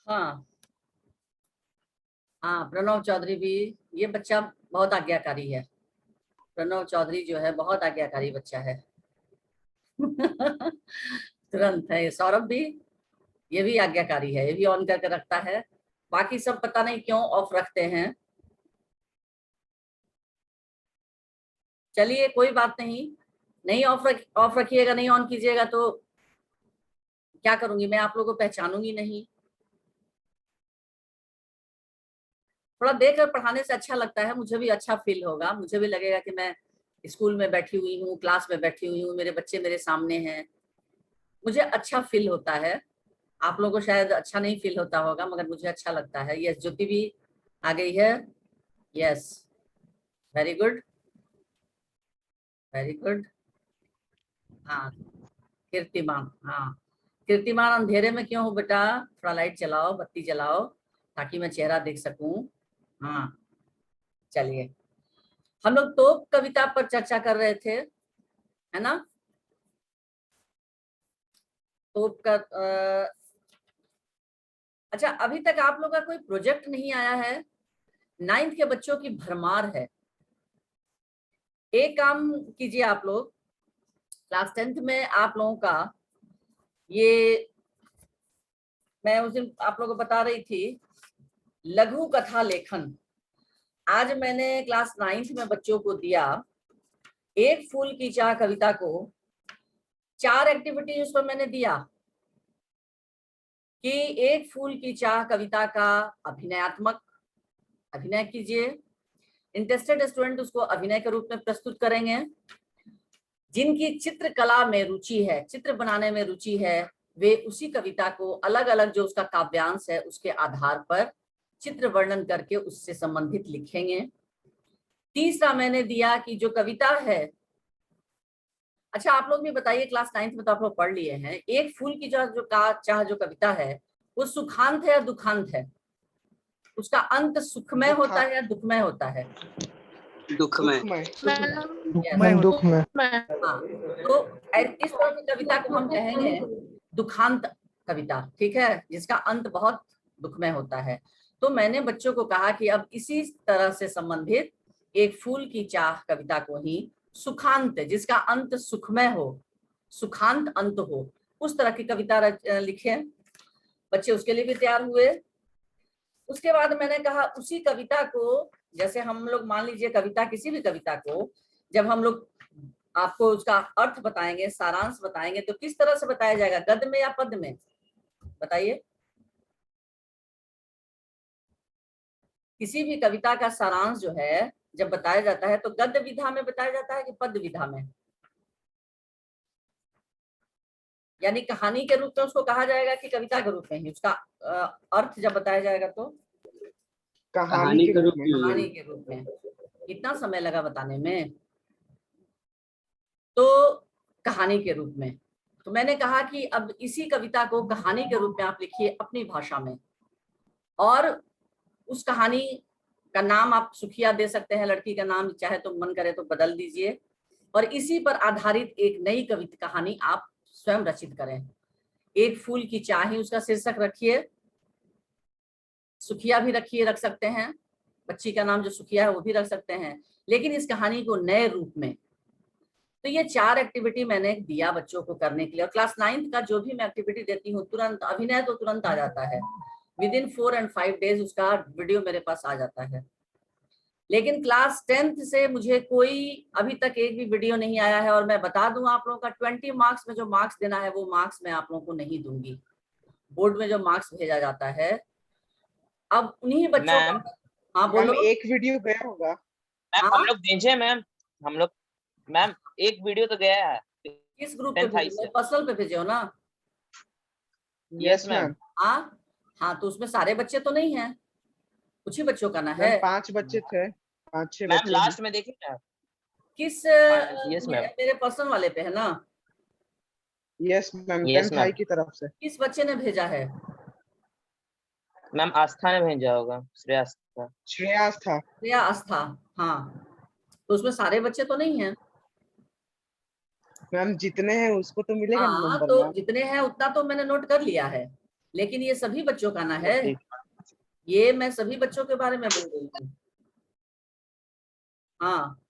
हाँ हाँ, प्रणव चौधरी भी, ये बच्चा बहुत आज्ञाकारी है। प्रणव चौधरी जो है बहुत आज्ञाकारी बच्चा है। तुरंत है। सौरभ भी, ये भी आज्ञाकारी है, ये भी ऑन करके रखता है। बाकी सब पता नहीं क्यों ऑफ रखते हैं। चलिए कोई बात नहीं, नहीं ऑफ रखिएगा, नहीं ऑन कीजिएगा तो क्या करूंगी मैं, आप लोगों को पहचानूंगी नहीं। थोड़ा देख कर पढ़ाने से अच्छा लगता है, मुझे भी अच्छा फील होगा, मुझे भी लगेगा कि मैं स्कूल में बैठी हुई हूँ, क्लास में बैठी हुई हूँ, मेरे बच्चे मेरे सामने हैं, मुझे अच्छा फील होता है। आप लोगों को शायद अच्छा नहीं फील होता होगा, मगर मुझे अच्छा लगता है। यस, ज्योति भी आ गई है। Yes, very good, very good. हाँ, कीर्तिमान, हाँ कीर्तिमान, अंधेरे में क्यों हो बेटा, थोड़ा लाइट चलाओ, बत्ती जलाओ, ताकि मैं चेहरा देख सकूं। हाँ, चलिए, हम लोग तो कविता पर चर्चा कर रहे थे, है ना। तो अच्छा, अभी तक आप लोग का कोई प्रोजेक्ट नहीं आया है। 9th के बच्चों की भरमार है। एक काम कीजिए आप लोग, क्लास 10th में आप लोगों का ये, मैं उस दिन आप लोगों को बता रही थी, लघु कथा लेखन। आज मैंने क्लास 9th में बच्चों को दिया, एक फूल की चाह कविता को 4 एक्टिविटी उस पर मैंने दिया कि एक फूल की चाह कविता का अभिनयात्मक अभिनय कीजिए। इंटरेस्टेड स्टूडेंट उसको अभिनय के रूप में प्रस्तुत करेंगे। जिनकी चित्रकला में रुचि है, चित्र बनाने में रुचि है, वे उसी कविता को अलग अलग जो उसका काव्यांश है उसके आधार पर चित्र वर्णन करके उससे संबंधित लिखेंगे। तीसरा मैंने दिया कि जो कविता है, अच्छा आप लोग भी बताइए, क्लास 9th में तो आप लोग पढ़ लिए हैं, एक फूल की चाह जो कविता है वो सुखांत है या दुखांत है, उसका अंत सुखमय होता है या दुखमय होता है। दुखमय। दुखमय। हाँ, तो इस तरह की कविता को हम कहेंगे दुखांत कविता, ठीक है, जिसका अंत बहुत दुखमय होता है। तो मैंने बच्चों को कहा कि अब इसी तरह से संबंधित एक फूल की चाह कविता को ही सुखांत, जिसका अंत सुखमय हो, सुखांत अंत हो, उस तरह की कविता लिखे। बच्चे उसके लिए भी तैयार हुए। उसके बाद मैंने कहा उसी कविता को, जैसे हम लोग मान लीजिए कविता, किसी भी कविता को जब हम लोग आपको उसका अर्थ बताएंगे, सारांश बताएंगे, तो किस तरह से बताया जाएगा, गद्य में या पद्य में, बताइए। किसी भी कविता का सारांश जो है जब बताया जाता है तो गद्य विधा में बताया जाता है कि पद्य विधा में, यानी कहानी के रूप में उसको कहा जाएगा कि कविता के रूप में ही उसका अर्थ जब बताया जाएगा तो कहानी के रूप में। कहानी के रूप में। कितना समय लगा बताने में, तो कहानी के रूप में। तो मैंने कहा कि अब इसी कविता को कहानी के रूप में आप लिखिए अपनी भाषा में, और उस कहानी का नाम आप सुखिया दे सकते हैं, लड़की का नाम चाहे तो मन करे तो बदल दीजिए, और इसी पर आधारित एक नई कविता कहानी आप स्वयं रचित करें। एक फूल की चाह उसका शीर्षक रखिए, सुखिया भी रख सकते हैं, बच्ची का नाम जो सुखिया है वो भी रख सकते हैं, लेकिन इस कहानी को नए रूप में। तो ये 4 एक्टिविटी मैंने दिया बच्चों को करने के लिए। और क्लास 9th का जो भी मैं एक्टिविटी देती हूँ, तुरंत अभिनय तो तुरंत आ जाता है, विदिन 4 and 5 days उसका वीडियो मेरे पास आ जाता है। लेकिन क्लास 10th से मुझे कोई अभी तक एक भी वीडियो नहीं आया है। और मैं बता दूं आप लोगों का 20 मार्क्स में जो मार्क्स देना है वो मार्क्स मैं आप लोगों को नहीं दूंगी। बोर्ड में जो मार्क्स भेजा जाता है अब उन्हीं बच्चों का। हाँ बोलो। एक वीडियो गया होगा मैम, हम लोग भेजे मैम, हम लोग मैम एक वीडियो तो गया है। किस ग्रुप पे भेजे, पर्सनल पे भेजे हो ना? Yes ma'am. हाँ, तो उसमें सारे बच्चे तो नहीं हैं, कुछ ही बच्चों का ना है। 5 बच्चे थे, 5-6 मैम बच्चे। लास्ट में देखिए ना, किस यस मैम, मेरे पर्सनल वाले पे है ना? Yes ma'am, yes 10th ma'am. High की तरफ से। किस बच्चे ने भेजा है? मैम आस्था ने भेजा होगा, श्रेयस था। श्रेयास था। श्रेया आस्था, हाँ, तो उसमें सारे बच्चे तो नहीं हैं। मैम जितने हैं उसको तो मिलेगा हाँ, नंबर तो मैम। जितने हैं उतना तो मैंने नोट कर लिया है। लेकिन ये सभी बच्चों का ना है, ये मैं सभी बच्चों के बारे में बोल रही हूँ। हाँ,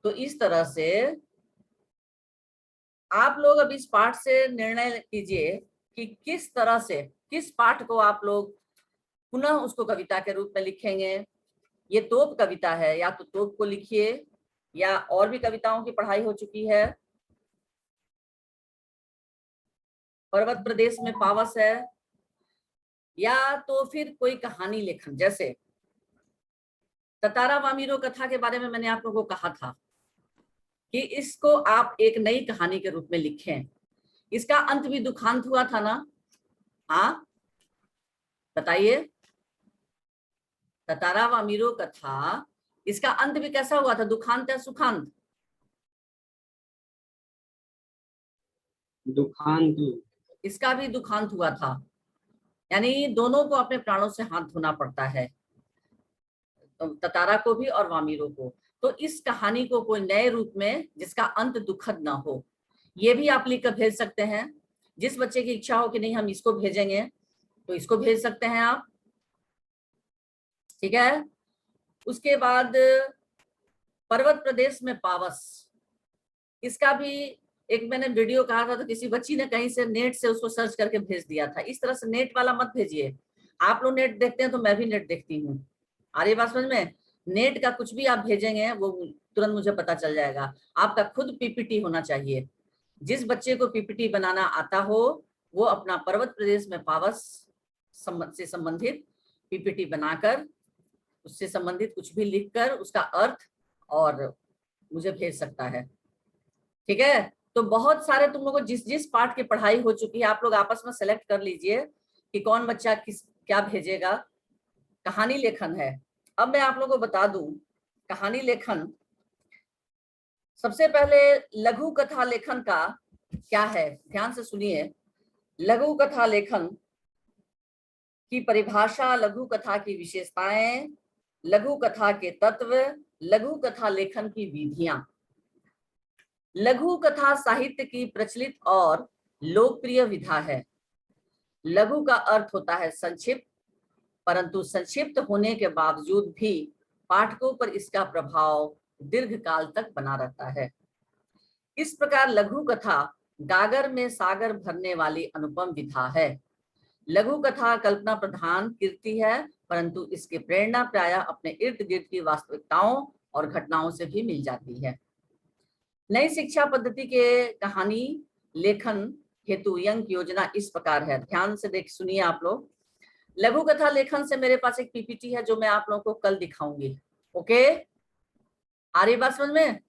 तो इस तरह से आप लोग अब इस पाठ से निर्णय कीजिए कि किस तरह से, किस पाठ को आप लोग पुनः उसको कविता के रूप में लिखेंगे। ये तोप कविता है, या तो तोप को लिखिए, या और भी कविताओं की पढ़ाई हो चुकी है। पर्वत प्रदेश में पावस है, या तो फिर कोई कहानी लेखन, जैसे ततारा वामीरो कथा के बारे में मैंने आप लोगों को कहा था कि इसको आप एक नई कहानी के रूप में लिखें। इसका अंत भी दुखांत हुआ था ना? हाँ बताइए, ततारा वामीरो कथा, इसका अंत भी कैसा हुआ था, दुखांत या सुखांत? दुखांत। इसका भी दुखांत हुआ था, यानी दोनों को अपने प्राणों से हाथ धोना पड़ता है, ततारा को भी और वामीरो को। तो इस कहानी को कोई नए रूप में जिसका अंत दुखद ना हो, ये भी आप लिख कर भेज सकते हैं। जिस बच्चे की इच्छा हो कि नहीं हम इसको भेजेंगे, तो इसको भेज सकते हैं आप, ठीक है। उसके बाद पर्वत प्रदेश में पावस, इसका भी एक मैंने वीडियो कहा था, तो किसी बच्ची ने कहीं से नेट से उसको सर्च करके भेज दिया था। इस तरह से नेट वाला मत भेजिए। आप लोग नेट देखते हैं तो मैं भी नेट देखती हूँ, आ रही बात समझ में? नेट का कुछ भी आप भेजेंगे वो तुरंत मुझे पता चल जाएगा। आपका खुद पीपीटी होना चाहिए। जिस बच्चे को पीपीटी बनाना आता हो वो अपना पर्वत प्रदेश में पावस से संबंधित पीपीटी बनाकर, उससे संबंधित कुछ भी लिखकर उसका अर्थ और मुझे भेज सकता है, ठीक है। तो बहुत सारे तुम लोगों को जिस जिस पाठ की पढ़ाई हो चुकी है आप लोग आपस में सेलेक्ट कर लीजिए कि कौन बच्चा किस क्या भेजेगा। कहानी लेखन है। अब मैं आप लोगों को बता दूं, कहानी लेखन सबसे पहले लघु कथा लेखन का क्या है, ध्यान से सुनिए। लघु कथा लेखन की परिभाषा, लघु कथा की विशेषताएं, लघु कथा के तत्व, लघु कथा लेखन की विधियां। लघु कथा साहित्य की प्रचलित और लोकप्रिय विधा है। लघु का अर्थ होता है संक्षिप्त, परंतु संक्षिप्त होने के बावजूद भी पाठकों पर इसका प्रभाव दीर्घकाल तक बना रहता है। इस प्रकार लघु कथा गागर में सागर भरने वाली अनुपम विधा है। लघु कथा कल्पना प्रधान कृति है, परंतु इसकी प्रेरणा प्रायः अपने इर्द गिर्द की वास्तविकताओं और घटनाओं से भी मिल जाती है। नई शिक्षा पद्धति के कहानी लेखन हेतु यंग योजना इस प्रकार है, ध्यान से देख सुनिए आप लोग। लघु कथा लेखन से मेरे पास एक पीपीटी है जो मैं आप लोगों को कल दिखाऊंगी। ओके, आ रही बात समझ में?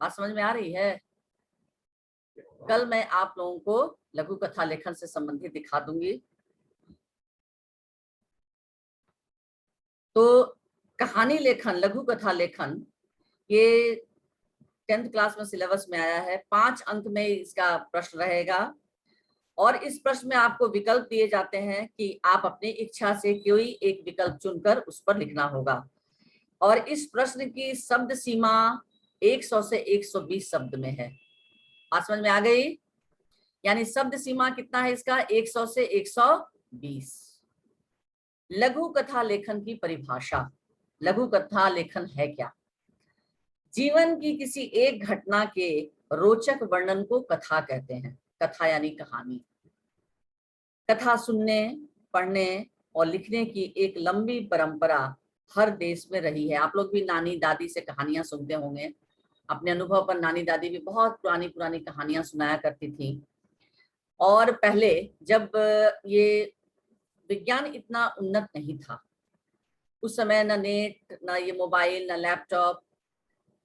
बात समझ में आ रही है? कल मैं आप लोगों को लघु कथा लेखन से संबंधित दिखा दूंगी। तो कहानी लेखन, लघु कथा लेखन, ये 10th क्लास में सिलेबस में आया है। 5 अंक में इसका प्रश्न रहेगा और इस प्रश्न में आपको विकल्प दिए जाते हैं कि आप अपनी इच्छा से कोई एक विकल्प चुनकर उस पर लिखना होगा। और इस प्रश्न की शब्द सीमा 100 से 120 शब्द में है। बात समझ में आ गई? यानी शब्द सीमा कितना है इसका? 100 से 120। लघु कथा लेखन की परिभाषा। लघु कथा लेखन है क्या? जीवन की किसी एक घटना के रोचक वर्णन को कथा कहते हैं। कथा यानी कहानी। कथा सुनने, पढ़ने और लिखने की एक लंबी परंपरा हर देश में रही है। आप लोग भी नानी दादी से कहानियां सुनते होंगे। अपने अनुभव पर नानी दादी भी बहुत पुरानी पुरानी कहानियां सुनाया करती थी। और पहले जब ये विज्ञान इतना उन्नत नहीं था, उस समय न नेट, न ये मोबाइल, न लैपटॉप,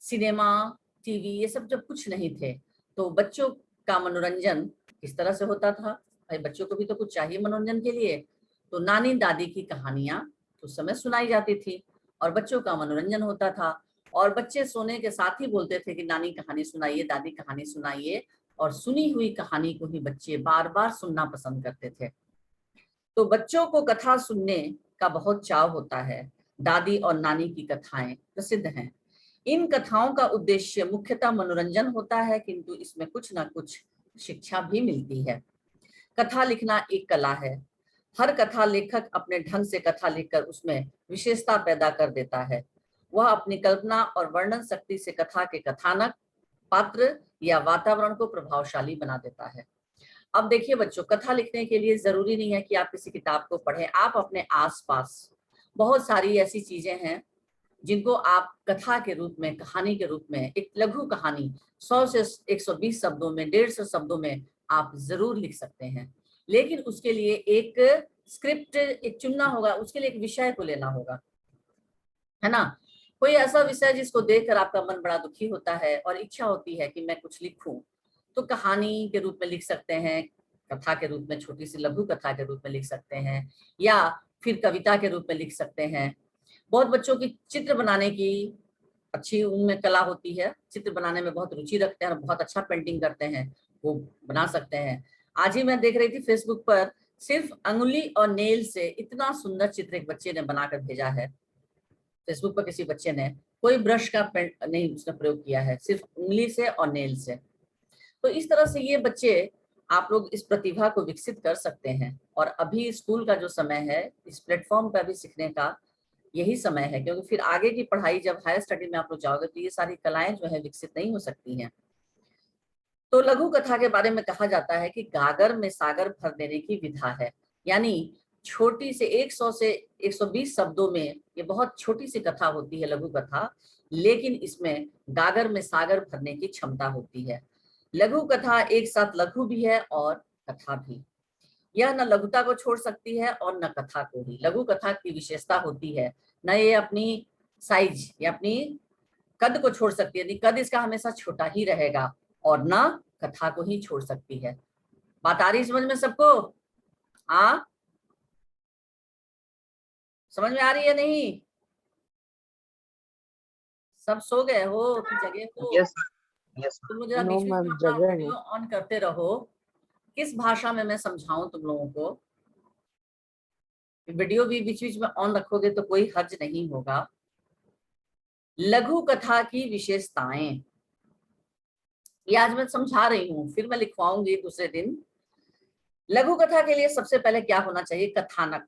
सिनेमा, टीवी, ये सब जब कुछ नहीं थे, तो बच्चों का मनोरंजन किस तरह से होता था? भाई बच्चों को भी तो कुछ चाहिए मनोरंजन के लिए, तो नानी दादी की कहानियां उस समय सुनाई जाती थी और बच्चों का मनोरंजन होता था। और बच्चे सोने के साथ ही बोलते थे कि नानी कहानी सुनाइए, दादी कहानी सुनाइए, और सुनी हुई कहानी को ही बच्चे बार बार सुनना पसंद करते थे। तो बच्चों को कथा सुनने का बहुत चाव होता है। दादी और नानी की कथाएं प्रसिद्ध हैं। इन कथाओं का उद्देश्य मुख्यतः मनोरंजन होता है, किंतु इसमें कुछ ना कुछ शिक्षा भी मिलती है। कथा लिखना एक कला है। हर कथा लेखक अपने ढंग से कथा लिखकर उसमें विशेषता पैदा कर देता है। वह अपनी कल्पना और वर्णन शक्ति से कथा के कथानक, पात्र या वातावरण को प्रभावशाली बना देता है। अब देखिए बच्चों, कथा लिखने के लिए जरूरी नहीं है कि आप किसी किताब को पढ़ें। आप अपने आसपास बहुत सारी ऐसी चीजें हैं जिनको आप कथा के रूप में, कहानी के रूप में, एक लघु कहानी 100 से 120 शब्दों में, 150 शब्दों में आप जरूर लिख सकते हैं। लेकिन उसके लिए एक स्क्रिप्ट एक चुनना होगा, उसके लिए एक विषय को लेना होगा, है ना। कोई ऐसा विषय जिसको देखकर आपका मन बड़ा दुखी होता है और इच्छा होती है कि मैं कुछ लिखूं, तो कहानी के रूप में लिख सकते हैं, कथा के रूप में, छोटी सी लघु कथा के रूप में लिख सकते हैं, या फिर कविता के रूप में लिख सकते हैं। बहुत बच्चों की चित्र बनाने की अच्छी उनमें कला होती है, चित्र बनाने में बहुत रुचि रखते हैं और बहुत अच्छा पेंटिंग करते हैं, वो बना सकते हैं। आज ही मैं देख रही थी फेसबुक पर, सिर्फ अंगुली और नेल से इतना सुंदर चित्र एक बच्चे ने बनाकर भेजा है। फेसबुक पर किसी बच्चे ने कोई ब्रश का पेंट नहीं उसने प्रयोग किया है, सिर्फ उंगली से और नेल से। तो इस तरह से ये बच्चे, आप लोग इस प्रतिभा को विकसित कर सकते हैं। और अभी स्कूल का जो समय है, इस प्लेटफॉर्म पर भी सीखने का यही समय है, क्योंकि फिर आगे की पढ़ाई जब हायर स्टडी में आप लोग जाओगे तो ये सारी कलाएं जो है विकसित नहीं हो सकती हैं। तो लघु कथा के बारे में कहा जाता है कि गागर में सागर भर देने की विधा है। यानी छोटी से 100 से 120 शब्दों में ये बहुत छोटी सी कथा होती है, लघु कथा, लेकिन इसमें गागर में सागर भरने की क्षमता होती है। लघु कथा एक साथ लघु भी है और कथा भी। यह न लघुता को छोड़ सकती है और न कथा को ही। लघु कथा की विशेषता होती है, न ये अपनी साइज या अपनी कद को छोड़ सकती है, कद इसका हमेशा छोटा ही रहेगा, और न कथा को ही छोड़ सकती है। बात आ रही समझ में सबको? हाँ, समझ में आ रही है नहीं? सब सो गए हो कि जगह हो? यस यस तुम लोग जरा नो बीच बीच मैम, में अपना जगह वीडियो हैं। ऑन करते रहो। किस भाषा में मैं समझाऊं तुम लोगों को? वीडियो भी बीच बीच में ऑन रखोगे तो कोई हर्ज नहीं होगा। लघु कथा की विशेषताएं ये आज मैं समझा रही हूँ, फिर मैं लिखवाऊंगी दूसरे दिन। लघु कथा के लिए सबसे पहले क्या होना चाहिए? कथानक।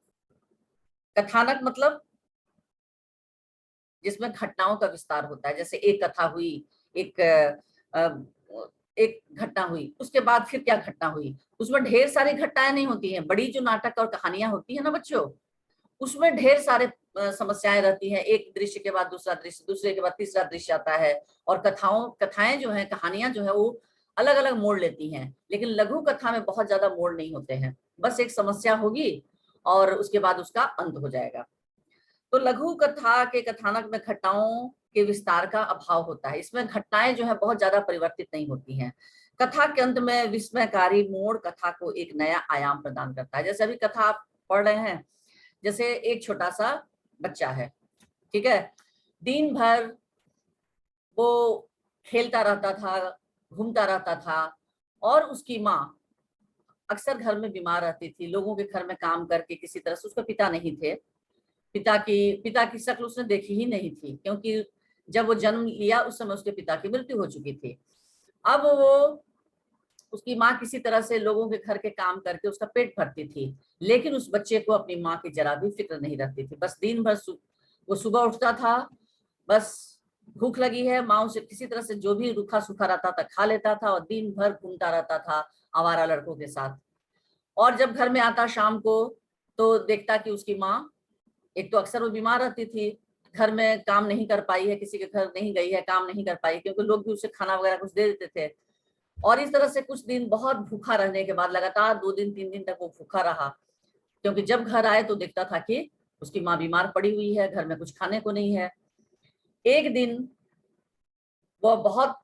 कथानक मतलब जिसमें घटनाओं का विस्तार होता है। जैसे एक कथा हुई, एक एक घटना हुई, उसके बाद फिर क्या घटना हुई, उसमें ढेर सारी घटनाएं नहीं होती हैं। बड़ी जो नाटक और कहानियां होती है ना बच्चों, उसमें ढेर सारे समस्याएं रहती हैं। एक दृश्य के बाद दूसरा दृश्य, दूसरे के बाद तीसरा दृश्य आता है, और कथाएं जो है, कहानियां जो है, वो अलग अलग मोड़ लेती हैं। लेकिन लघु कथा में बहुत ज्यादा मोड़ नहीं होते हैं, बस एक समस्या होगी और उसके बाद उसका अंत हो जाएगा। तो लघु कथा के कथानक में घटनाओं के विस्तार का अभाव होता है। इसमें घटनाएं जो है बहुत ज्यादा परिवर्तित नहीं होती हैं। कथा के अंत में विस्मयकारी मोड़ कथा को एक नया आयाम प्रदान करता है। जैसे अभी कथा आप पढ़ रहे हैं, जैसे एक छोटा सा बच्चा है, ठीक है, दिन भर वो खेलता रहता था, घूमता रहता था, और उसकी माँ अक्सर घर में बीमार रहती थी। लोगों के घर में काम करके किसी तरह से, उसके पिता नहीं थे, पिता की शक्ल उसने देखी ही नहीं थी, क्योंकि जब वो जन्म लिया उस समय उसके पिता की मृत्यु हो चुकी थी। अब वो, उसकी माँ किसी तरह से लोगों के घर के काम करके उसका पेट भरती थी, लेकिन उस बच्चे को अपनी माँ की जरा भी फिक्र नहीं रहती थी। बस दिन भर वो सुबह उठता था, बस भूख लगी है, माँ उसे किसी तरह से जो भी रूखा सूखा रहता था खा लेता था, और दिन भर घूमता रहता था आवारा लड़कों के साथ। और जब घर में आता शाम को, तो देखता कि उसकी माँ, एक तो अक्सर वो बीमार रहती थी, घर में काम नहीं कर पाई है, किसी के घर नहीं गई है, काम नहीं कर पाई, क्योंकि लोग भी उसे खाना वगैरह कुछ दे देते थे। और इस तरह से कुछ दिन बहुत भूखा रहने के बाद, लगातार 2 दिन 3 दिन तक वो भूखा रहा, क्योंकि जब घर आए तो देखता था कि उसकी माँ बीमार पड़ी हुई है, घर में कुछ खाने को नहीं है। एक दिन वह बहुत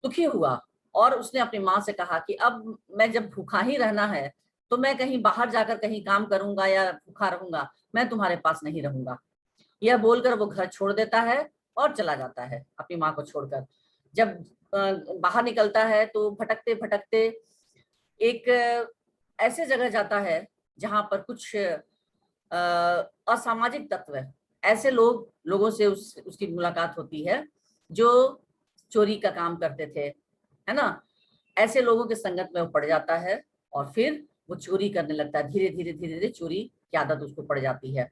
दुखी हुआ और उसने अपनी माँ से कहा कि अब मैं जब भूखा ही रहना है तो मैं कहीं बाहर जाकर कहीं काम करूंगा या भूखा रहूंगा, मैं तुम्हारे पास नहीं रहूंगा। यह बोलकर वो घर छोड़ देता है और चला जाता है अपनी माँ को छोड़कर। जब बाहर निकलता है तो भटकते भटकते एक ऐसे जगह जाता है जहां पर कुछ असामाजिक तत्व है। ऐसे लोगों से उसकी मुलाकात होती है जो चोरी का काम करते थे, है ना। ऐसे लोगों के संगत में वो पड़ जाता है और फिर वो चोरी करने लगता है। धीरे धीरे धीरे धीरे चोरी की आदत उसको पड़ जाती है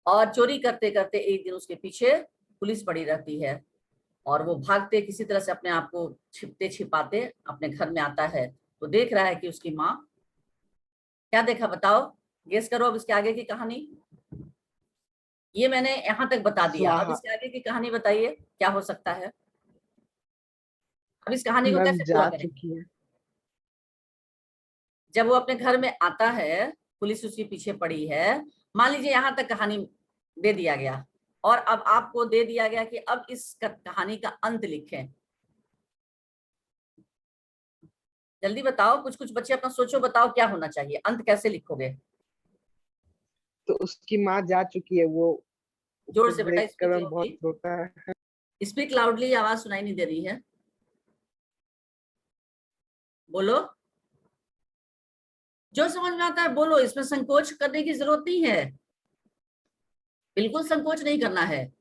और चोरी करते करते एक दिन उसके पीछे पुलिस पड़ी रहती है और वो भागते किसी तरह से अपने आप को छिपते छिपाते अपने घर में आता है। तो देख रहा है कि उसकी माँ, क्या देखा बताओ, गेस करो अब इसके आगे की कहानी। ये मैंने यहाँ तक बता दिया, अब स्वाहा। इसके आगे की कहानी बताइए क्या हो सकता है। अब इस कहानी को मैम कैसे पूरा जा करेंगे। चुकी है। जब वो अपने घर में आता है, पुलिस उसके पीछे पड़ी है, मान लीजिए यहाँ तक कहानी दे दिया गया और अब आपको दे दिया गया कि अब इस कहानी का अंत लिखें। जल्दी बताओ, कुछ कुछ बच्चे अपना सोचो, बताओ क्या होना चाहिए, अंत कैसे लिखोगे। तो उसकी माँ जा चुकी है, वो जोर उसको से बेटा, देख कर स्पीक मैं बहुत लाउडली, रोता है। स्पीक लाउडली, आवाज सुनाई नहीं दे रही है, बोलो। जो समझ में आता है बोलो, इसमें संकोच करने की जरूरत नहीं है, बिल्कुल संकोच नहीं करना है,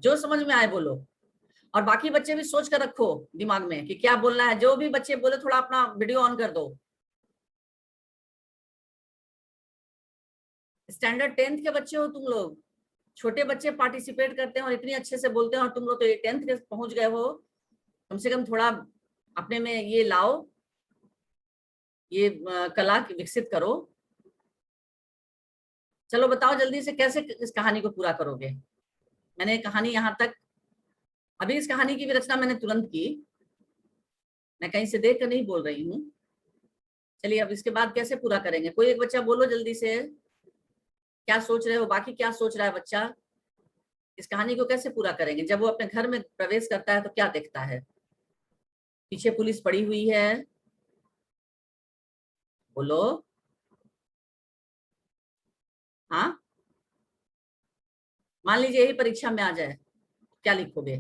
जो समझ में आए बोलो। और बाकी बच्चे भी सोच कर रखो दिमाग में कि क्या बोलना है। जो भी बच्चे बोले थोड़ा अपना वीडियो ऑन कर दो। स्टैंडर्ड 10th के बच्चे हो तुम लोग, छोटे बच्चे पार्टिसिपेट करते हैं और इतनी अच्छे से बोलते हैं और तुम लोग तो 10th के पहुंच गए हो। कम से कम थोड़ा अपने में ये लाओ, ये कला विकसित करो। चलो बताओ जल्दी से कैसे इस कहानी को पूरा करोगे। मैंने कहानी यहाँ तक, अभी इस कहानी की भी रचना मैंने तुरंत की, मैं कहीं से देख कर नहीं बोल रही हूँ। चलिए अब इसके बाद कैसे पूरा करेंगे, कोई एक बच्चा बोलो जल्दी से, क्या सोच रहे हो, बाकी क्या सोच रहा है बच्चा। इस कहानी को कैसे पूरा करेंगे। जब वो अपने घर में प्रवेश करता है तो क्या देखता है, पीछे पुलिस पड़ी हुई है, बोलो। हाँ, मान लीजिए यही परीक्षा में आ जाए, क्या लिखोगे।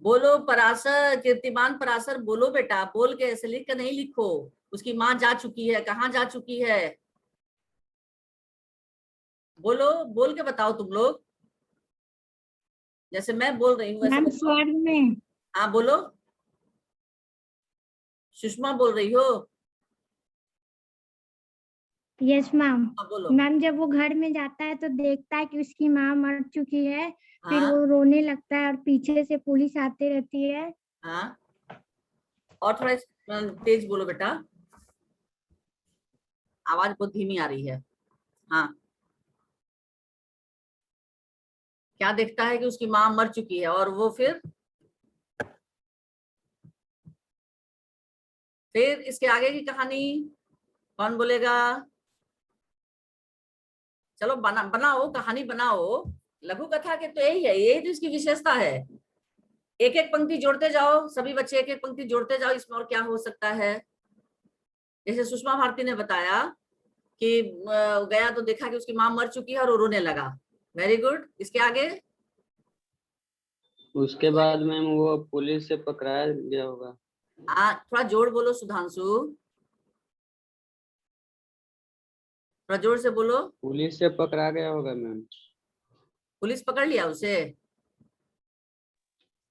बोलो पराशर, कीर्तिमान पराशर, बोलो बेटा, बोल के ऐसे लिख कर नहीं लिखो। उसकी माँ जा चुकी है, कहाँ जा चुकी है, बोलो, बोल के बताओ तुम लोग। जैसे मैं बोल रही हूँ वैसे मैम बताओ। स्वर्ग में। हाँ बोलो, सुषमा बोल रही हो। Yes ma'am. हाँ बोलो। मैम जब वो घर में जाता है तो देखता है कि उसकी माँ मर चुकी है, फिर हाँ वो रोने लगता है और पीछे से पुलिस आती रहती है। हाँ, और थोड़ा तेज बोलो बेटा, आवाज बहुत धीमी आ रही है। हाँ, क्या देखता है कि उसकी माँ मर चुकी है और वो फिर इसके आगे की कहानी कौन बोलेगा। चलो बनाओ कहानी बनाओ। लघु कथा के तो यही है, यही तो इसकी विशेषता है। एक एक पंक्ति जोड़ते जाओ, सभी बच्चे एक एक पंक्ति जोड़ते जाओ, इसमें और क्या हो सकता है। जैसे सुषमा भारती ने बताया कि गया तो देखा कि उसकी माँ मर चुकी है और वो रोने लगा। वेरी गुड, इसके आगे। उसके बाद मैम वो पुलिस से पकड़ाया गया होगा। थोड़ा जोर बोलो सुधांशु, थोड़ा जोर से बोलो। पुलिस से पकड़ा गया होगा मैम। पुलिस पकड़ लिया उसे।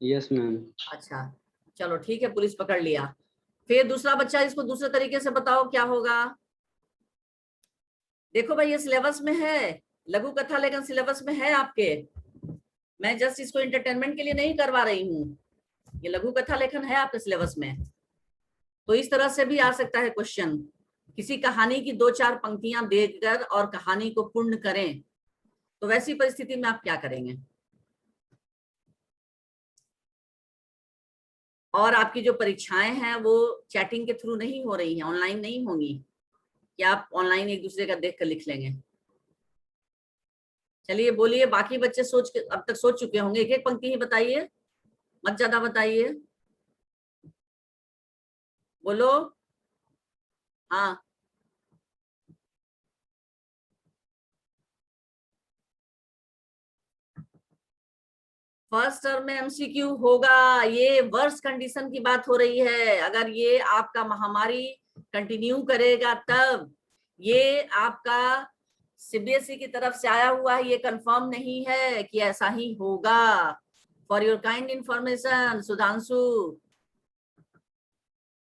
Yes ma'am. अच्छा चलो ठीक है, पुलिस पकड़ लिया। फिर दूसरा बच्चा, इसको दूसरे तरीके से बताओ क्या होगा। देखो भाई ये सिलेबस में है, लघु कथा लेखन सिलेबस में है आपके। मैं जस्ट इसको एंटरटेनमेंट के लिए नहीं करवा रही हूँ, ये लघु कथा लेखन है आपके सिलेबस में। तो इस तरह से भी आ सकता है क्वेश्चन, किसी कहानी की 2-4 पंक्तियां देकर और कहानी को पूर्ण करें, तो वैसी परिस्थिति में आप क्या करेंगे। और आपकी जो परीक्षाएं हैं वो चैटिंग के थ्रू नहीं हो रही हैं, ऑनलाइन नहीं होंगी, क्या आप ऑनलाइन एक दूसरे का देख कर लिख लेंगे। चलिए बोलिए, बाकी बच्चे सोच के अब तक सोच चुके होंगे, एक एक पंक्ति ही बताइए, मत ज्यादा बताइए, बोलो। हाँ फर्स्ट टर्म में एमसीक्यू होगा, ये वर्स्ट कंडीशन की बात हो रही है। अगर ये आपका महामारी कंटिन्यू करेगा तब, ये आपका सीबीएसई की तरफ से आया हुआ है, ये कंफर्म नहीं है कि ऐसा ही होगा। For your kind information Sudhanshu,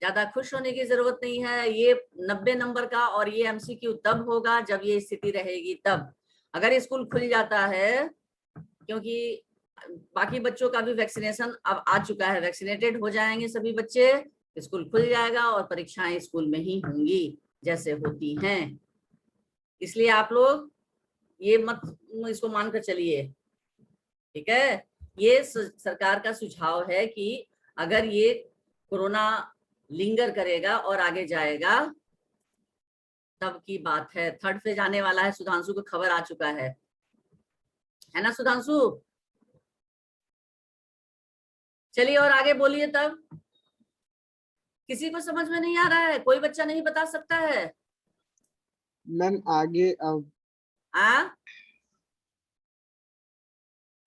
ज्यादा खुश होने की जरूरत नहीं है। ये 90 नंबर का और ये एमसीक्यू तब होगा जब ये स्थिति रहेगी तब। अगर स्कूल खुल जाता है, क्योंकि बाकी बच्चों का भी वैक्सीनेशन अब आ चुका है, वैक्सीनेटेड हो जाएंगे सभी बच्चे, स्कूल खुल जाएगा और परीक्षाएं स्कूल में ही होंगी जैसे होती हैं। इसलिए आप लोग ये मत इसको मानकर चलिए, ठीक है। ये सरकार का सुझाव है कि अगर ये कोरोना लिंगर करेगा और आगे जाएगा तब की बात है। 3rd फेज आने वाला है, सुधांशु को खबर आ चुका है ना सुधांशु? चलिए और आगे बोलिए। तब किसी को समझ में नहीं आ रहा है? कोई बच्चा नहीं बता सकता है? मैम आगे अब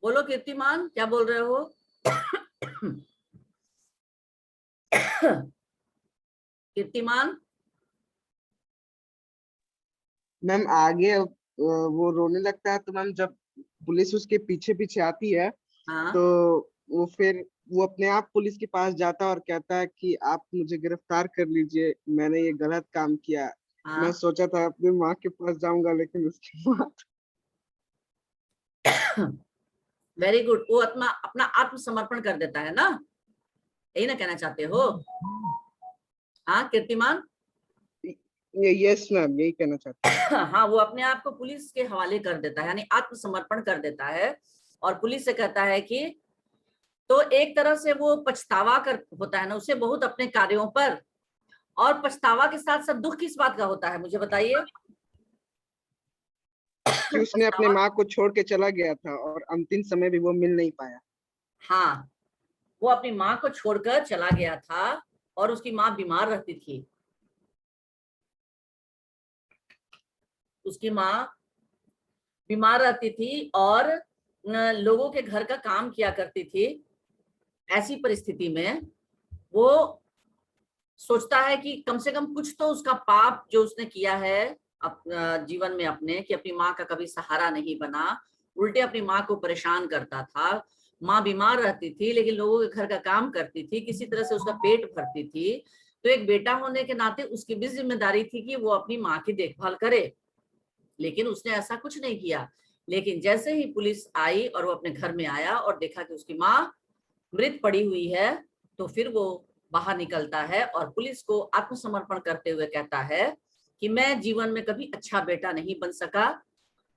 बोलो कीर्तिमान, क्या बोल रहे हो? कीर्तिमान, मैम आगे वो रोने लगता है तो मैम जब पुलिस उसके पीछे पीछे आती है हाँ तो वो फिर वो अपने आप पुलिस के पास जाता है और कहता है कि आप मुझे गिरफ्तार कर लीजिए, मैंने ये गलत काम किया। मैं हाँ सोचा था अपनी माँ के पास जाऊंगा लेकिन उसकी माँ वेरी गुड। वो अपना आत्मसमर्पण कर देता है ना, यही ना कहना चाहते हो? हाँ कीर्तिमान, यस मैम यही कहना चाहता हूँ। हाँ वो अपने आप को पुलिस के हवाले कर देता है, यानी आत्मसमर्पण कर देता है और पुलिस से कहता है कि, तो एक तरह से वो पछतावा कर होता है ना उसे बहुत अपने कार्यों पर, और पछतावा के साथ साथ दुख किस बात का होता है मुझे बताइए? कि उसने अपने माँ को छोड़ के चला गया था और अंतिम समय भी वो मिल नहीं पाया। हाँ, वो अपनी माँ को छोड़कर चला गया था और उसकी माँ बीमार रहती थी। उसकी माँ बीमार रहती थी और लोगों के घर का काम किया करती थी। ऐसी परिस्थिति में वो सोचता है कि कम से कम कुछ तो उसका पाप जो उसने किया है जीवन में अपने, कि अपनी माँ का कभी सहारा नहीं बना, उल्टे अपनी माँ को परेशान करता था। माँ बीमार रहती थी लेकिन लोगों के घर का काम करती थी, किसी तरह से उसका पेट भरती थी। तो एक बेटा होने के नाते उसकी भी जिम्मेदारी थी कि वो अपनी माँ की देखभाल करे, लेकिन उसने ऐसा कुछ नहीं किया। लेकिन जैसे ही पुलिस आई और वो अपने घर में आया और देखा कि उसकी माँ मृत पड़ी हुई है, तो फिर वो बाहर निकलता है और पुलिस को आत्मसमर्पण करते हुए कहता है कि मैं जीवन में कभी अच्छा बेटा नहीं बन सका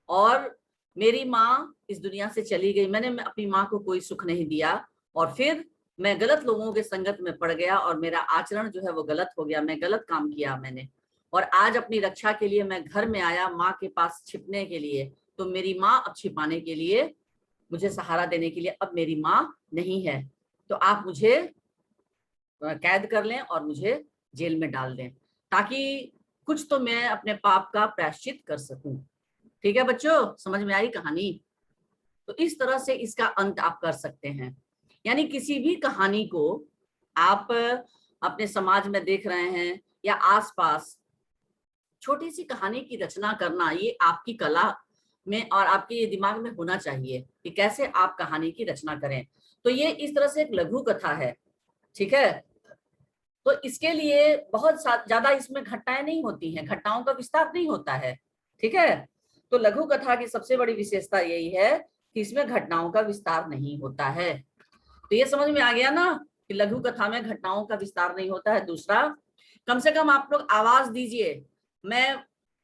और मेरी माँ इस दुनिया से चली गई, मैंने अपनी माँ को कोई सुख नहीं दिया और फिर मैं गलत लोगों के संगत में पड़ गया और मेरा आचरण जो है वो गलत हो गया, मैं गलत काम किया मैंने, और आज अपनी रक्षा के लिए मैं घर में आया माँ के पास छिपने के लिए। तो मेरी माँ अब छिपाने के लिए, मुझे सहारा देने के लिए अब मेरी माँ नहीं है, तो आप मुझे कैद कर लें और मुझे जेल में डाल दें ताकि कुछ तो मैं अपने पाप का प्रायश्चित कर सकूं। ठीक है बच्चों, समझ में आई कहानी? तो इस तरह से इसका अंत आप कर सकते हैं। यानी किसी भी कहानी को आप अपने समाज में देख रहे हैं या आसपास, छोटी सी कहानी की रचना करना ये आपकी कला में और आपके ये दिमाग में होना चाहिए कि कैसे आप कहानी की रचना करें। तो ये इस तरह से एक लघु कथा है, ठीक है। तो इसके लिए बहुत ज्यादा इसमें घटनाएं नहीं होती हैं, घटनाओं का विस्तार नहीं होता है, ठीक है। तो लघु कथा की सबसे बड़ी विशेषता यही है कि इसमें घटनाओं का विस्तार नहीं होता है। तो ये समझ में आ गया ना कि लघु कथा में घटनाओं का विस्तार नहीं होता है। दूसरा, कम से कम आप लोग आवाज दीजिए, मैं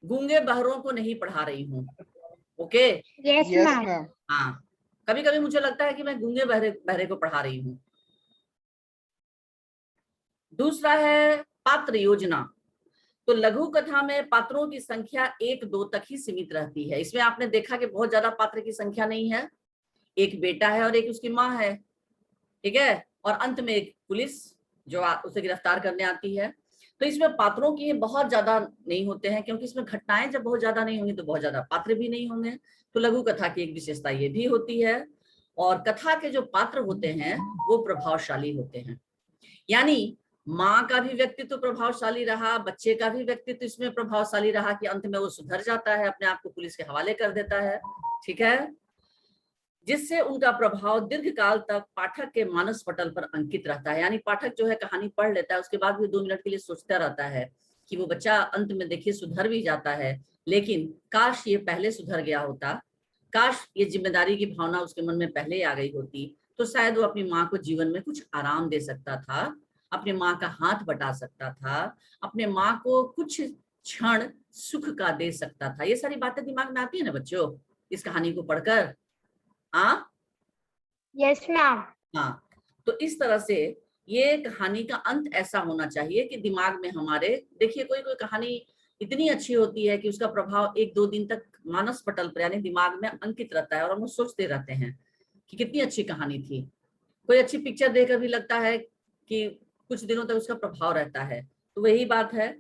गूंगे बहरों को नहीं पढ़ा रही हूँ, okay? Yes yes ma'am. Ma'am. हाँ, कभी कभी मुझे लगता है कि मैं गूंगे बहरे को पढ़ा रही हूँ। दूसरा है पात्र योजना। तो लघु कथा में पात्रों की संख्या 1-2 तक ही सीमित रहती है। इसमें आपने देखा कि बहुत ज्यादा पात्र की संख्या नहीं है, एक बेटा है और एक उसकी माँ है, ठीक है, और अंत में एक पुलिस जो उसे गिरफ्तार करने आती है। तो इसमें पात्रों की बहुत ज्यादा नहीं होते हैं, क्योंकि इसमें घटनाएं जब बहुत ज्यादा नहीं होंगी तो बहुत ज्यादा पात्र भी नहीं होंगे। तो लघु कथा की एक विशेषता ये भी होती है। और कथा के जो पात्र होते हैं वो प्रभावशाली होते हैं, यानी माँ का भी व्यक्तित्व प्रभावशाली रहा, बच्चे का भी व्यक्तित्व इसमें प्रभावशाली रहा कि अंत में वो सुधर जाता है, अपने आप को पुलिस के हवाले कर देता है, ठीक है। जिससे उनका प्रभाव दीर्घकाल तक पाठक के मानस पटल पर अंकित रहता है। यानी पाठक जो है कहानी पढ़ लेता है, उसके बाद भी 2 मिनट के लिए सोचता रहता है कि वो बच्चा अंत में देखिए सुधर भी जाता है, लेकिन काश ये पहले सुधर गया होता, काश ये जिम्मेदारी की भावना उसके मन में पहले आ गई होती, तो शायद वो अपनी माँ को जीवन में कुछ आराम दे सकता था, अपनी माँ का हाथ बटा सकता था, अपने माँ को कुछ क्षण सुख का दे सकता था। ये सारी बातें दिमाग में आती है ना बच्चों इस कहानी को पढ़कर? हाँ यस मैम। हाँ, तो इस तरह से ये कहानी का अंत ऐसा होना चाहिए कि दिमाग में हमारे, देखिए कोई कोई कहानी इतनी अच्छी होती है कि उसका प्रभाव 1-2 दिन तक मानस पटल पर यानी दिमाग में अंकित रहता है और हम लोग सोचते रहते हैं कि कितनी अच्छी कहानी थी। कोई अच्छी पिक्चर देखकर भी लगता है कि कुछ दिनों तक उसका प्रभाव रहता है, तो वही बात है।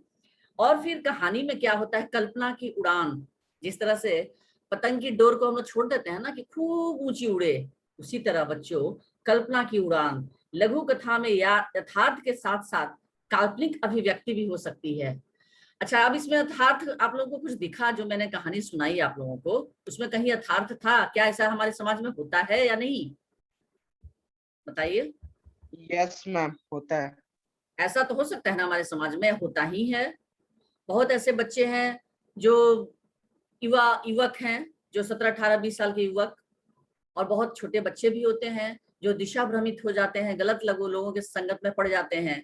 और फिर कहानी में क्या होता है, कल्पना की उड़ान, जिस तरह से पतंग की डोर को हम लोग छोड़ देते हैं ना कि खूब ऊंची उड़े, उसी तरह बच्चों कल्पना की उड़ान लघु कथा में यथार्थ के साथ साथ काल्पनिक अभिव्यक्ति भी हो सकती है। अच्छा, अब इसमें यथार्थ आप लोगों को कुछ दिखा? जो मैंने कहानी सुनाई आप लोगों को, उसमें कहीं यथार्थ था क्या? ऐसा हमारे समाज में होता है या नहीं, बताइए। यस मैम, होता है। ऐसा तो हो सकता है ना, हमारे समाज में होता ही है। बहुत ऐसे बच्चे हैं जो युवक हैं, जो 17-18-20 साल के युवक, और बहुत छोटे बच्चे भी होते हैं जो दिशा भ्रमित हो जाते हैं, गलत लोगों के संगत में पड़ जाते हैं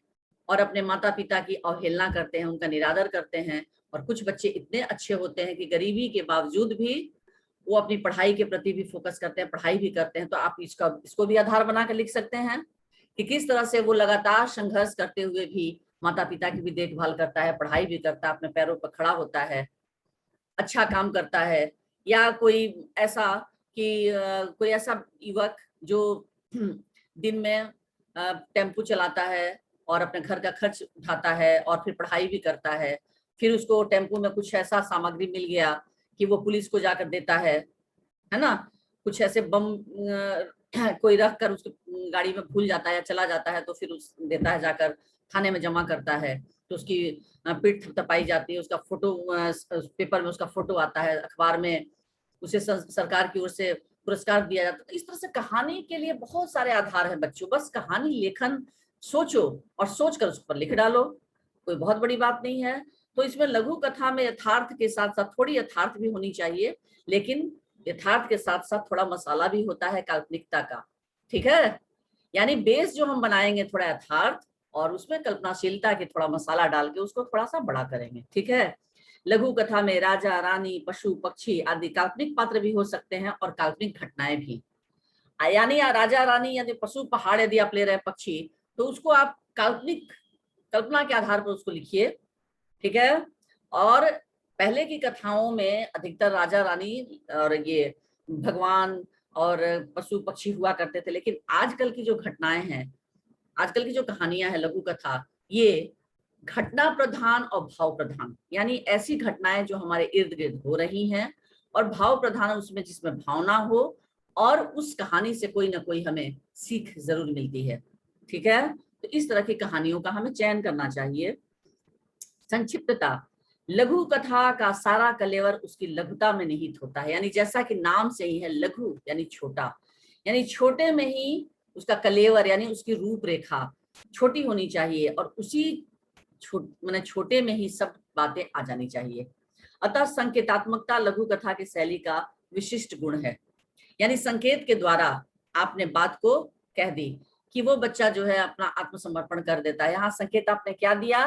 और अपने माता पिता की अवहेलना करते हैं, उनका निरादर करते हैं। और कुछ बच्चे इतने अच्छे होते हैं कि गरीबी के बावजूद भी वो अपनी पढ़ाई के प्रति भी फोकस करते हैं, पढ़ाई भी करते हैं। तो आप इसको भी आधार बनाकर लिख सकते हैं कि किस तरह से वो लगातार संघर्ष करते हुए भी माता पिता की भी देखभाल करता है, पढ़ाई भी करता है, अपने पैरों पर खड़ा होता है, अच्छा काम करता है। या कोई ऐसा कि कोई ऐसा युवक जो दिन में टेम्पो चलाता है और अपने घर का खर्च उठाता है और फिर पढ़ाई भी करता है, फिर उसको टेम्पो में कुछ ऐसा सामग्री मिल गया कि वो पुलिस को जाकर देता है ना, कुछ ऐसे बम कोई रख कर उसकी गाड़ी में भूल जाता है या चला जाता है, तो फिर उस देता है, जाकर थाने में जमा करता है, तो उसकी पीठ थपथपाई जाती है, उसका फोटो पेपर में उसका फोटो आता है, अखबार में उसे सरकार की ओर से पुरस्कार दिया जाता है। इस तरह से कहानी के लिए बहुत सारे आधार हैं बच्चों, बस कहानी लेखन सोचो और सोच कर उस पर लिख डालो, कोई बहुत बड़ी बात नहीं है। तो इसमें लघु कथा में यथार्थ के साथ साथ थोड़ी यथार्थ भी होनी चाहिए, लेकिन यथार्थ के साथ साथ थोड़ा मसाला भी होता है काल्पनिकता का, ठीक है। यानी बेस जो हम बनाएंगे थोड़ा यथार्थ और उसमें कल्पनाशीलता के थोड़ा मसाला डाल के उसको थोड़ा सा बड़ा करेंगे, ठीक है। लघु कथा में राजा रानी पशु पक्षी आदि काल्पनिक पात्र भी हो सकते हैं और काल्पनिक घटनाएं भी। यानी राजा रानी यानी पशु पहाड़ यदि आप ले रहे हैं, पक्षी, तो उसको आप काल्पनिक कल्पना के आधार पर उसको लिखिए, ठीक है। और पहले की कथाओं में अधिकतर राजा रानी और ये भगवान और पशु पक्षी हुआ करते थे, लेकिन आजकल की जो घटनाएं हैं, आजकल की जो कहानियां हैं लघु कथा, ये घटना प्रधान और भाव प्रधान, यानी ऐसी घटनाएं जो हमारे इर्द गिर्द हो रही हैं और भाव प्रधान उसमें, जिसमें भावना हो और उस कहानी से कोई ना कोई हमें सीख जरूर मिलती है, ठीक है। तो इस तरह की कहानियों का हमें चयन करना चाहिए। संक्षिप्तता, लघु कथा का सारा कलेवर उसकी लघुता में निहित होता है, यानी जैसा कि नाम से ही है, लघु यानी छोटा, यानी छोटे में ही उसका कलेवर यानी उसकी रूपरेखा छोटी होनी चाहिए और उसी छोटे में ही सब बातें आ जानी चाहिए। अतः संकेतात्मकता लघु कथा की शैली का विशिष्ट गुण है, यानी संकेत के द्वारा आपने बात को कह दी कि वो बच्चा जो है अपना आत्मसमर्पण कर देता है। यहाँ संकेत आपने क्या दिया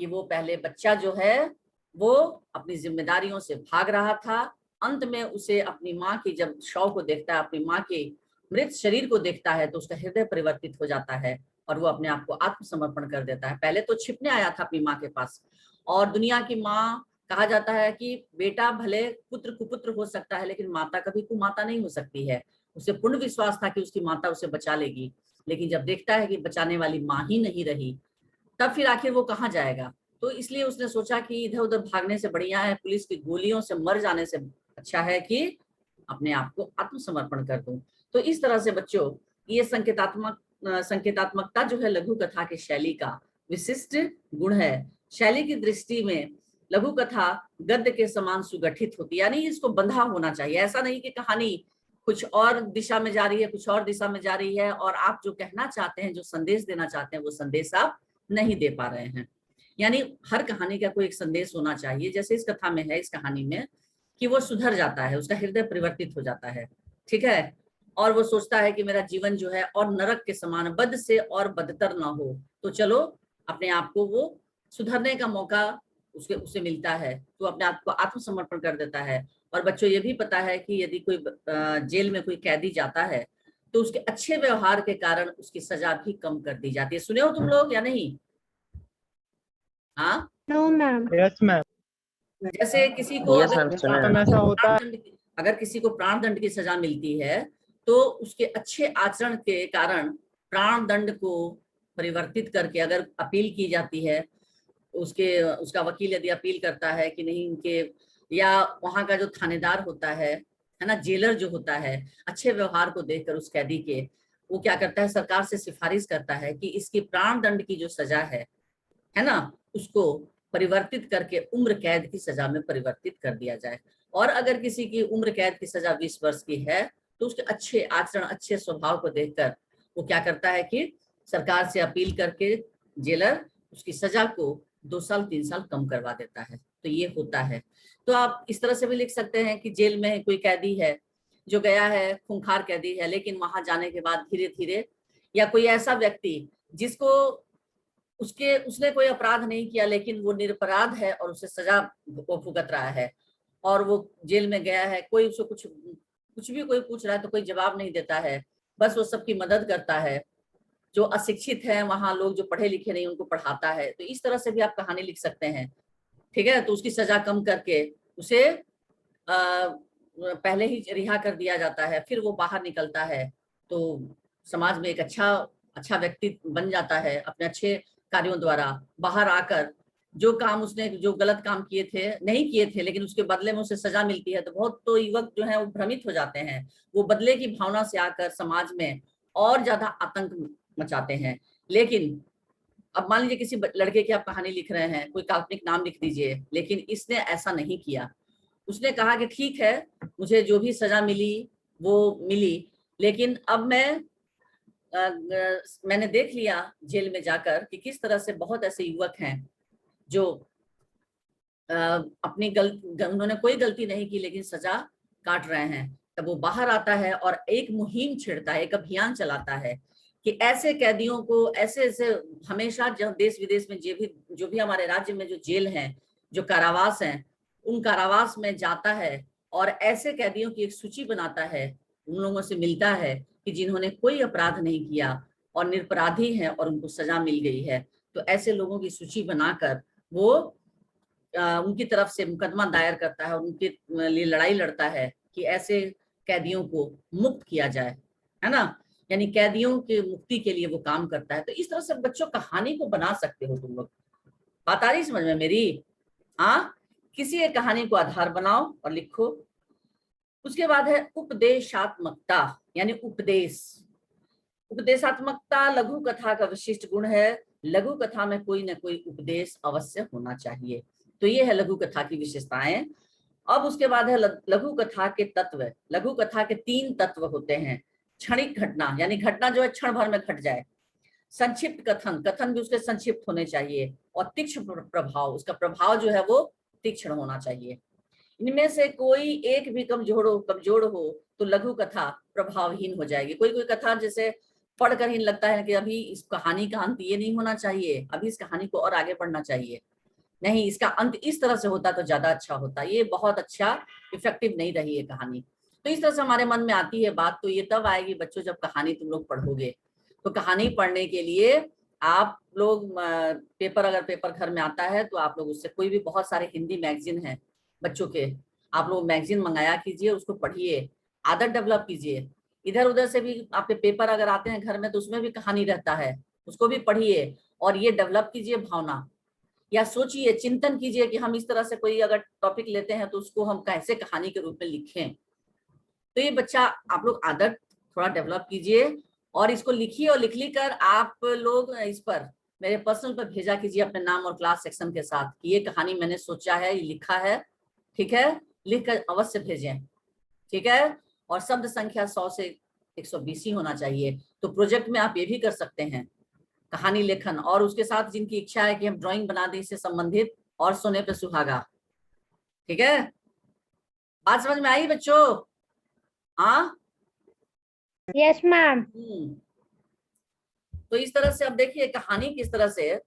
कि वो पहले बच्चा जो है वो अपनी जिम्मेदारियों से भाग रहा था, अंत में उसे अपनी माँ की जब शव को देखता है, अपनी माँ के मृत शरीर को देखता है, तो उसका हृदय परिवर्तित हो जाता है और वो अपने आप को आत्मसमर्पण कर देता है। पहले तो छिपने आया था अपनी माँ के पास, और दुनिया की माँ, कहा जाता है कि बेटा भले पुत्र कुपुत्र हो सकता है लेकिन माता कभी कुमाता नहीं हो सकती है। उसे पूर्ण विश्वास था कि उसकी माता उसे बचा लेगी, लेकिन जब देखता है कि बचाने वाली माँ ही नहीं रही, तब फिर आखिर वो कहाँ जाएगा। तो इसलिए उसने सोचा कि इधर उधर भागने से बढ़िया है, पुलिस की गोलियों से मर जाने से अच्छा है कि अपने आप को आत्मसमर्पण कर दूं। तो इस तरह से बच्चों ये संकेतात्मकता जो है लघु कथा की शैली का विशिष्ट गुण है। शैली की दृष्टि में लघु कथा गद्य के समान सुगठित होती है, यानी इसको बंधा होना चाहिए। ऐसा नहीं कि कहानी कुछ और दिशा में जा रही है, कुछ और दिशा में जा रही है, और आप जो कहना चाहते हैं, जो संदेश देना चाहते हैं, वो संदेश आप नहीं दे पा रहे हैं। यानी हर कहानी का कोई एक संदेश होना चाहिए। जैसे इस कथा में है, इस कहानी में, कि वो सुधर जाता है, उसका हृदय परिवर्तित हो जाता है, ठीक है, और वो सोचता है कि मेरा जीवन जो है और नरक के समान, बद से और बदतर ना हो, तो चलो अपने आप को वो सुधरने का मौका उसे मिलता है, तो अपने आप को आत्मसमर्पण कर देता है। और बच्चों ये भी पता है कि यदि कोई जेल में कोई कैदी जाता है तो उसके अच्छे व्यवहार के कारण उसकी सजा भी कम कर दी जाती है। सुने हो तुम लोग या नहीं? हाँ, नो मैम। Yes ma'am. जैसे किसी को Yes, ma'am, सुना है। ऐसा होता है। अगर किसी को प्राण दंड की सजा मिलती है तो उसके अच्छे आचरण के कारण प्राण दंड को परिवर्तित करके अगर अपील की जाती है, उसका वकील यदि अपील करता है कि नहीं, इनके, या वहां का जो थानेदार होता है ना, जेलर जो होता है, अच्छे व्यवहार को देखकर उस कैदी के, वो क्या करता है, सरकार से सिफारिश करता है कि इसकी प्राण दंड की जो सजा है ना, उसको परिवर्तित करके उम्र कैद की सजा में परिवर्तित कर दिया जाए। और अगर किसी की उम्र कैद की सजा 20 वर्ष की है तो उसके अच्छे आचरण, अच्छे स्वभाव को देखकर वो क्या करता है कि सरकार से अपील करके जेलर उसकी सजा को 2 साल 3 साल कम करवा देता है। तो ये होता है। तो आप इस तरह से भी लिख सकते हैं कि जेल में कोई कैदी है जो गया है, खूंखार कैदी है, लेकिन वहां जाने के बाद धीरे धीरे, या कोई ऐसा व्यक्ति जिसको उसने कोई अपराध नहीं किया लेकिन वो निरपराध है और उसे सजा वो भुगत रहा है, और वो जेल में गया है, कोई उसको कुछ भी कोई पूछ रहा है तो कोई जवाब नहीं देता है, बस वो सबकी मदद करता है, जो अशिक्षित है वहां लोग जो पढ़े लिखे नहीं उनको पढ़ाता है। तो इस तरह से भी आप कहानी लिख सकते हैं, ठीक है। तो उसकी सजा कम करके उसे पहले ही रिहा कर दिया जाता है, फिर वो बाहर निकलता है तो समाज में एक अच्छा व्यक्ति बन जाता है अपने अच्छे कार्यों द्वारा। बाहर आकर जो काम उसने, जो गलत काम नहीं किए थे लेकिन उसके बदले में उसे सजा मिलती है, तो बहुत तो युवक जो है वो भ्रमित हो जाते हैं, वो बदले की भावना से आकर समाज में और ज्यादा आतंक मचाते हैं। लेकिन अब मान लीजिए किसी लड़के की आप कहानी लिख रहे हैं, कोई काल्पनिक नाम लिख दीजिए, लेकिन इसने ऐसा नहीं किया। उसने कहा कि ठीक है, मुझे जो भी सजा मिली वो मिली, लेकिन अब मैंने देख लिया जेल में जाकर कि किस तरह से बहुत ऐसे युवक हैं जो उन्होंने कोई गलती नहीं की लेकिन सजा काट रहे हैं। तब वो बाहर आता है और एक मुहिम छेड़ता है, एक अभियान चलाता है कि ऐसे कैदियों को, ऐसे हमेशा जब देश विदेश में जो भी हमारे राज्य में जो जेल हैं, जो कारावास हैं, उन कारावास में जाता है और ऐसे कैदियों की एक सूची बनाता है, उन लोगों से मिलता है कि जिन्होंने कोई अपराध नहीं किया और निरपराधी हैं और उनको सजा मिल गई है। तो ऐसे लोगों की सूची बनाकर वो उनकी तरफ से मुकदमा दायर करता है और उनके लिए लड़ाई लड़ता है कि ऐसे कैदियों को मुक्त किया जाए, है ना, यानी कैदियों के मुक्ति के लिए वो काम करता है। तो इस तरह से बच्चों कहानी को बना सकते हो तुम लोग। बात आ रही समझ में मेरी? हाँ, किसी एक कहानी को आधार बनाओ और लिखो। उसके बाद है उपदेशात्मकता, यानी उपदेशात्मकता लघु कथा का विशिष्ट गुण है। लघु कथा में कोई ना कोई उपदेश अवश्य होना चाहिए। तो ये है लघु कथा की विशेषताएं। अब उसके बाद है लघु कथा के तत्व। लघु कथा के 3 तत्व होते हैं। क्षणिक घटना, यानी घटना जो है क्षण भर में घट जाए। संक्षिप्त कथन भी उसके संक्षिप्त होने चाहिए। और तीक्ष्ण प्रभाव, उसका प्रभाव जो है वो तीक्ष्ण होना चाहिए। इनमें से कोई एक भी कमजोर हो तो लघु कथा प्रभावहीन हो जाएगी। कोई कथा जैसे पढ़कर ही लगता है कि अभी इस कहानी का अंत ये नहीं होना चाहिए, अभी इस कहानी को और आगे बढ़ना चाहिए, नहीं, इसका अंत इस तरह से होता तो ज्यादा अच्छा होता, ये बहुत अच्छा इफेक्टिव नहीं रही है कहानी। तो इस तरह से हमारे मन में आती है बात। तो ये तब आएगी बच्चों जब कहानी तुम लोग पढ़ोगे। तो कहानी पढ़ने के लिए आप लोग अगर पेपर घर में आता है तो आप लोग उससे, कोई भी बहुत सारे हिंदी मैगजीन हैं बच्चों के, आप लोग मैगजीन मंगाया कीजिए, उसको पढ़िए, आदत डेवलप कीजिए। इधर उधर से भी आपके पेपर अगर आते हैं घर में तो उसमें भी कहानी रहता है, उसको भी पढ़िए और ये डेवलप कीजिए भावना। या सोचिए, चिंतन कीजिए कि हम इस तरह से कोई अगर टॉपिक लेते हैं तो उसको हम कैसे कहानी के रूप में लिखें। तो ये बच्चा आप लोग आदत थोड़ा डेवलप कीजिए और इसको लिखिए, और लिख कर आप लोग इस पर मेरे पर्सनल पर भेजा कीजिए अपने नाम और क्लास सेक्शन के साथ कि ये कहानी मैंने सोचा है, ये लिखा है, ठीक है, लिख कर अवश्य भेजें, ठीक है। और शब्द संख्या 100 से 120 ही होना चाहिए। तो प्रोजेक्ट में आप ये भी कर सकते हैं, कहानी लेखन, और उसके साथ जिनकी इच्छा है कि हम ड्राइंग बना दें इससे संबंधित, और सोने पे सुहागा। ठीक है, बात समझ में आई बच्चों? हाँ, यस मैम। तो इस तरह से अब देखिए कहानी किस तरह से,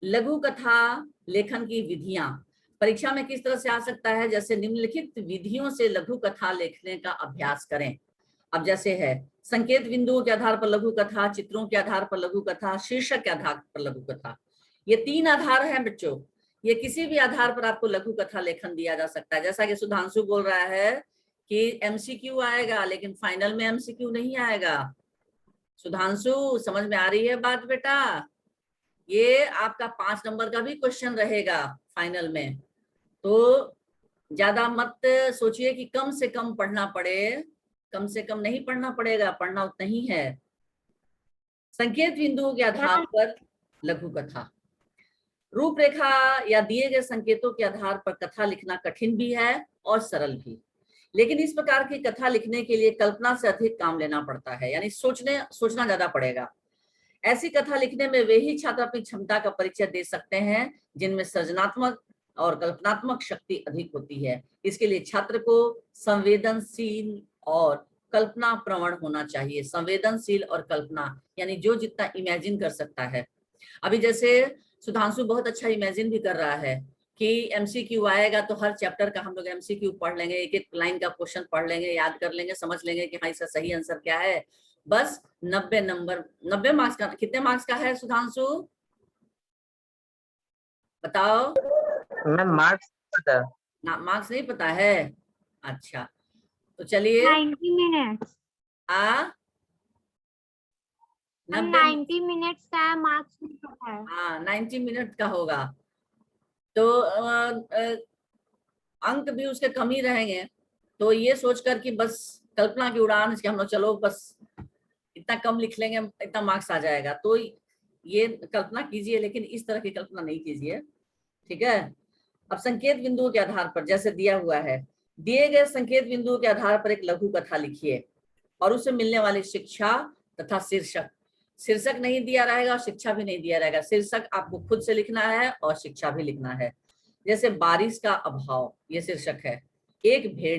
लघु कथा लेखन की विधियां परीक्षा में किस तरह से आ सकता है। जैसे निम्नलिखित विधियों से लघु कथा लिखने का अभ्यास करें। अब जैसे है संकेत बिंदुओं के आधार पर लघु कथा, चित्रों के आधार पर लघु कथा, शीर्षक के आधार पर लघु कथा। ये 3 आधार हैं बच्चों। ये किसी भी आधार पर आपको लघु कथा लेखन दिया जा सकता है। जैसा कि सुधांशु बोल रहा है कि एमसीक्यू आएगा, लेकिन फाइनल में एमसीक्यू नहीं आएगा। सुधांशु समझ में आ रही है बात बेटा? ये आपका 5 नंबर का भी क्वेश्चन रहेगा फाइनल में। तो ज्यादा मत सोचिए कि कम से कम पढ़ना पड़े, कम से कम नहीं पढ़ना पड़ेगा, पढ़ना उतना ही है। संकेत बिंदुओं के आधार पर लघु कथा, रूपरेखा या दिए गए संकेतों के आधार पर कथा लिखना कठिन भी है और सरल भी। लेकिन इस प्रकार की कथा लिखने के लिए कल्पना से अधिक काम लेना पड़ता है, यानी सोचना ज्यादा पड़ेगा। ऐसी कथा लिखने में वे ही छात्र अपनी क्षमता का परिचय दे सकते हैं जिनमें सृजनात्मक और कल्पनात्मक शक्ति अधिक होती है। इसके लिए छात्र को संवेदनशील और कल्पना प्रवण होना चाहिए। संवेदनशील और कल्पना यानी जो जितना इमेजिन कर सकता है। अभी जैसे सुधांशु बहुत अच्छा इमेजिन भी कर रहा है कि एमसीक्यू आएगा तो हर चैप्टर का हम लोग एमसीक्यू पढ़ लेंगे, एक एक लाइन का क्वेश्चन पढ़ लेंगे, याद कर लेंगे, समझ लेंगे कि हाँ इसका सही आंसर क्या है। बस 90 नंबर, 90 मार्क्स का, कितने मार्क्स का है सुधांशु बताओ? मैम मार्क्स पता ना, मार्क्स नहीं पता है? अच्छा तो चलिए 90 मिनट्स। 90 90 मिनट्स का मार्क्स नहीं पता है। हाँ 90 मिनट का होगा तो अंक भी उसके कम ही रहेंगे। तो ये सोचकर कि बस कल्पना की उड़ान इसके हम लोग चलो बस इतना कम लिख लेंगे इतना मार्क्स आ जाएगा, तो ये कल्पना कीजिए, लेकिन इस तरह की कल्पना नहीं कीजिए। ठीक है, अब संकेत बिंदुओं के आधार पर जैसे दिया हुआ है, दिए गए संकेत बिंदुओं के आधार पर एक लघु कथा लिखिए और उसे मिलने वाली शिक्षा तथा शीर्षक, शीर्षक नहीं दिया रहेगा और शिक्षा भी नहीं दिया रहेगा। शीर्षक आपको खुद से लिखना है और शिक्षा भी लिखना है। जैसे बारिश का अभाव, ये शीर्षक है। एक भेड़